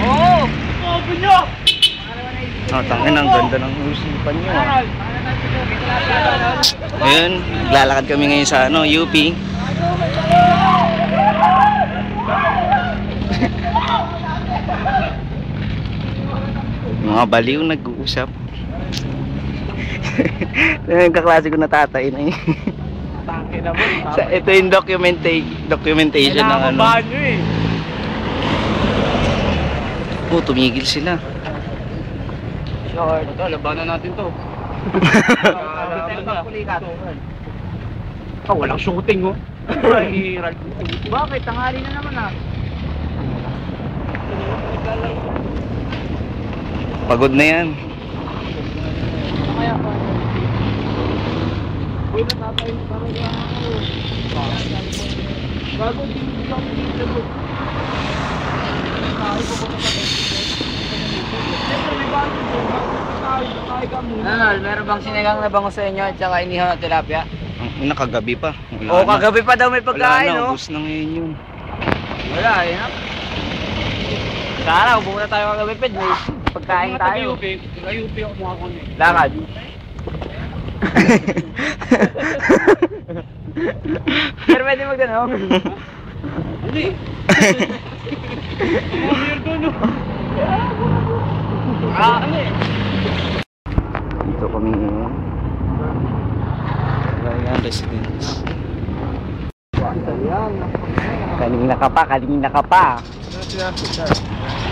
Oo! Open nyo! Tangin, ang ganda ng usipan nyo. Ayun, lalakad kami ngayon sa UP. Mga baliw nag-uusap. Kaklase ko na tatay na yun. Ito yung documentation ng ano. Oh, tumigil sila. Short. Ito, labanan natin to. Walang shooting oh. Bakit? Tanghali na naman ah. Pagod na yan. Uy, natatay mo parang yan ako. Bago din yung dito mo. Meron bang sinigang na bango sa inyo at saka inihaw na tilapia? Kagabi pa. Oo, kagabi pa daw may pagkain, no? Ubus na ngayon yun. Wala, yun na. Sana, pumunta tayo kagabi, Ped. May pagkain tayo. Ayupi ako mukha ko niya. Lakad. Pero pwede mag-ganon. Hindi. Weirdo, no? Ano eh? Dito kami ngayon. Ayan, residence. Kanina ka pa.